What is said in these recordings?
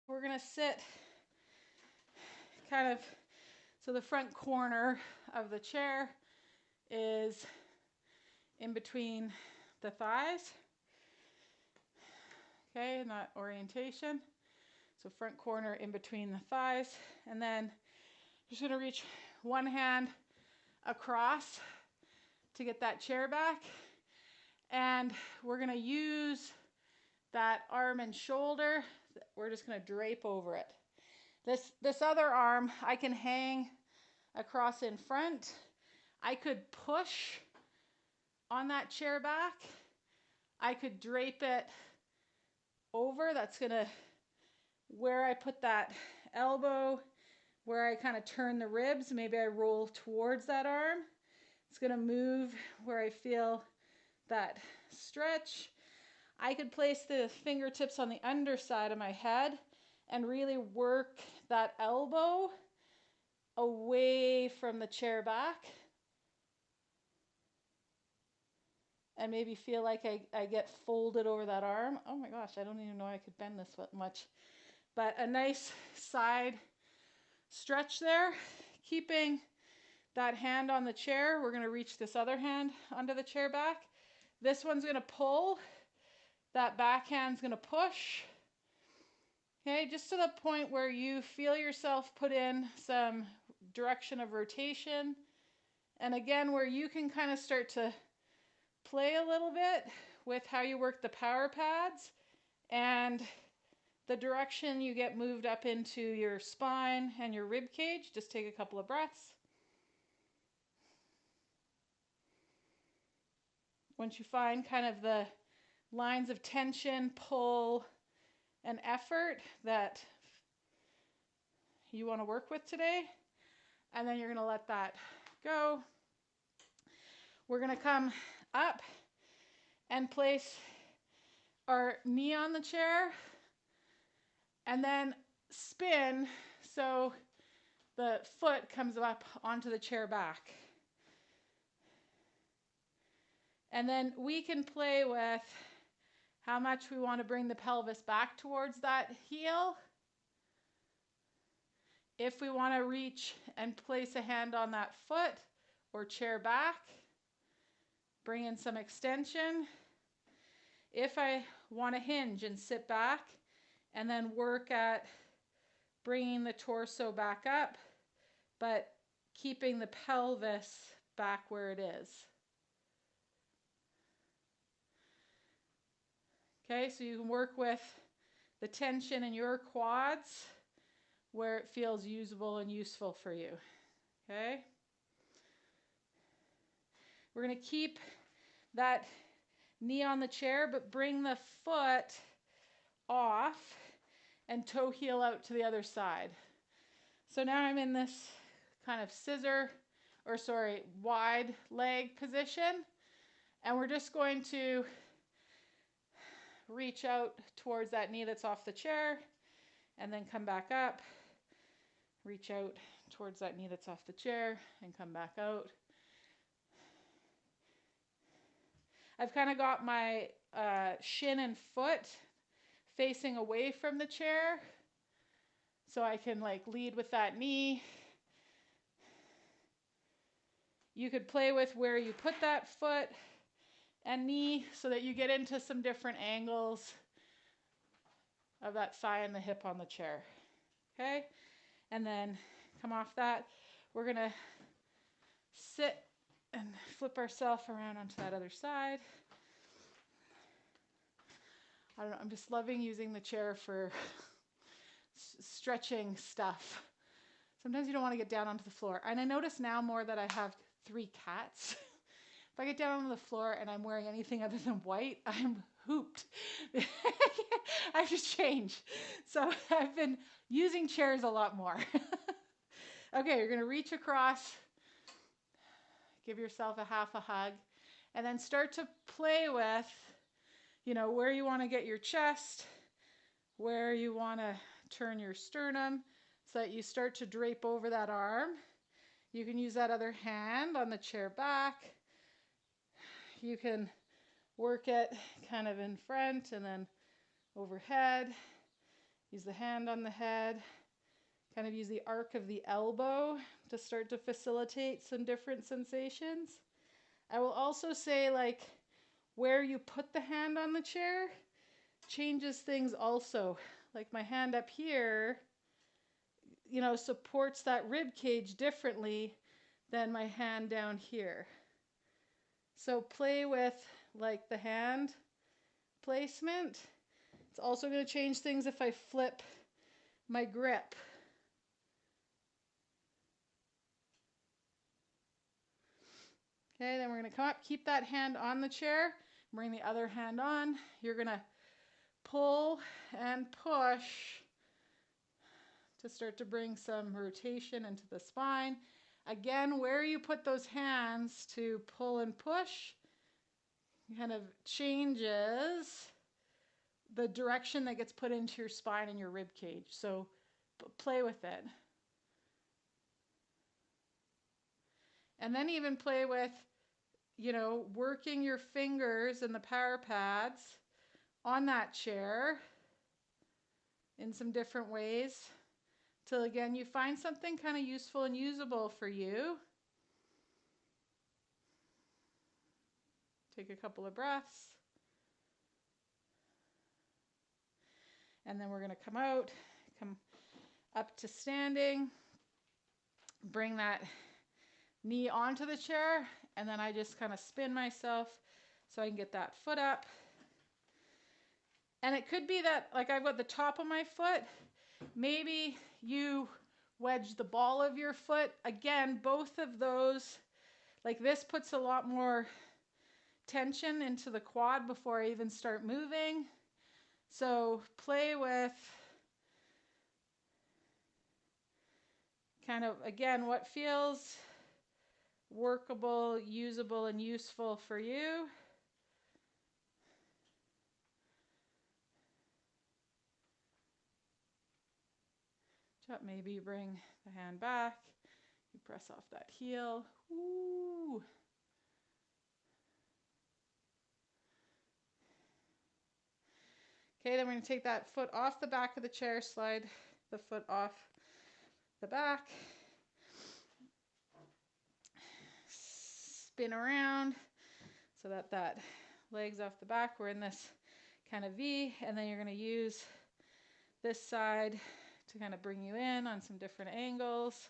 We're going to sit kind of, so the front corner of the chair is in between the thighs. Okay, in that orientation. So front corner in between the thighs. And then just going to reach one hand across to get that chair back. And we're going to use that arm and shoulder. We're just going to drape over it. This other arm I can hang across in front. I could push on that chair back. I could drape it over. That's going to, where I put that elbow, where I kind of turn the ribs, maybe I roll towards that arm. It's going to move where I feel that stretch. I could place the fingertips on the underside of my head and really work that elbow away from the chair back. And maybe feel like I get folded over that arm. Oh my gosh, I don't even know I could bend this much. But a nice side stretch there. Keeping that hand on the chair, we're going to reach this other hand onto the chair back. This one's going to pull. That back hand's going to push. Okay, just to the point where you feel yourself put in some direction of rotation. And again, where you can kind of start to play a little bit with how you work the power pads and the direction you get moved up into your spine and your rib cage. Just take a couple of breaths. Once you find kind of the lines of tension, pull, and effort that you want to work with today, and then you're going to let that go. We're going to come up and place our knee on the chair and then spin so the foot comes up onto the chair back. And then we can play with how much we want to bring the pelvis back towards that heel. If we want to reach and place a hand on that foot or chair back, bring in some extension. If I want to hinge and sit back and then work at bringing the torso back up, but keeping the pelvis back where it is. Okay, so you can work with the tension in your quads where it feels usable and useful for you. Okay? We're going to keep that knee on the chair, but bring the foot off and toe heel out to the other side. So now I'm in this kind of wide leg position, and we're just going to reach out towards that knee that's off the chair, and then come back up. Reach out towards that knee that's off the chair, and come back out. I've kind of got my shin and foot facing away from the chair, so I can like lead with that knee. You could play with where you put that foot and knee so that you get into some different angles of that thigh and the hip on the chair. Okay? And then come off that. We're going to sit and flip ourselves around onto that other side. I don't know, I'm just loving using the chair for stretching stuff. Sometimes you don't want to get down onto the floor. And I notice now more that I have 3 cats. If I get down on the floor and I'm wearing anything other than white, I'm hooped. I have to change. So I've been using chairs a lot more. Okay, you're going to reach across, give yourself a half a hug, and then start to play with, where you want to get your chest, where you want to turn your sternum, so that you start to drape over that arm. You can use that other hand on the chair back. You can work it kind of in front and then overhead. Use the hand on the head. Kind of use the arc of the elbow to start to facilitate some different sensations. I will also say, like, where you put the hand on the chair changes things also. Like my hand up here, you know, supports that rib cage differently than my hand down here. So play with like the hand placement. It's also going to change things if I flip my grip. Okay, then we're going to come up, keep that hand on the chair, bring the other hand on. You're going to pull and push to start to bring some rotation into the spine. Again, where you put those hands to pull and push kind of changes the direction that gets put into your spine and your rib cage. So play with it. And then even play with, you know, working your fingers and the power pads on that chair in some different ways till again you find something kind of useful and usable for you. Take a couple of breaths. And then we're going to come out, come up to standing, bring that knee onto the chair, and then I just kind of spin myself so I can get that foot up. And it could be that, like I've got the top of my foot, maybe you wedge the ball of your foot. Again, both of those, like this puts a lot more tension into the quad before I even start moving. So play with kind of, again, what feels workable, usable, and useful for you. Maybe you bring the hand back, you press off that heel. Ooh. Okay, then we're going to take that foot off the back of the chair, slide the foot off the back, spin around so that that leg's off the back. We're in this kind of V, and then you're going to use this side to kind of bring you in on some different angles.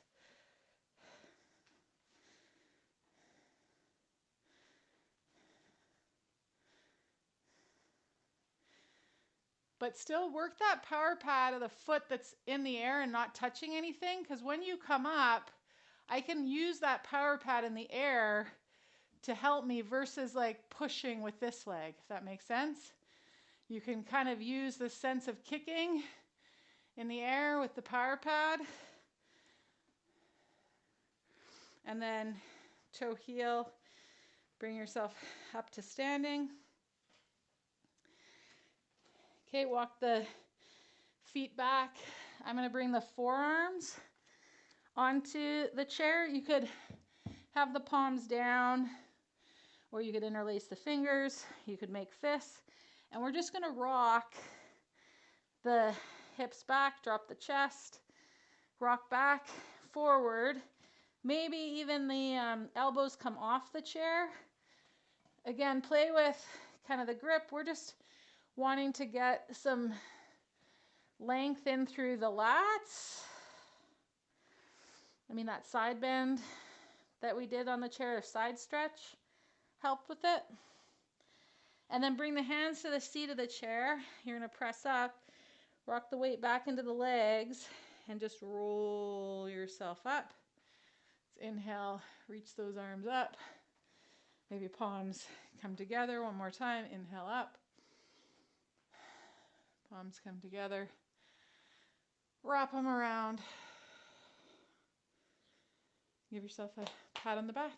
But still work that power pad of the foot that's in the air and not touching anything, because when you come up, I can use that power pad in the air to help me versus like pushing with this leg, if that makes sense. You can kind of use the sense of kicking in the air with the power pad. And then toe heel, bring yourself up to standing. Okay, walk the feet back. I'm going to bring the forearms onto the chair. You could have the palms down, or you could interlace the fingers. You could make fists. And we're just going to rock the hips back, drop the chest, rock back, forward. Maybe even the elbows come off the chair. Again, play with kind of the grip. We're just wanting to get some length in through the lats. I mean, that side bend that we did on the chair, side stretch, helped with it. And then bring the hands to the seat of the chair. You're going to press up, rock the weight back into the legs, and just roll yourself up. Let's inhale, reach those arms up. Maybe palms come together one more time. Inhale up. Palms come together. Wrap them around. Give yourself a pat on the back.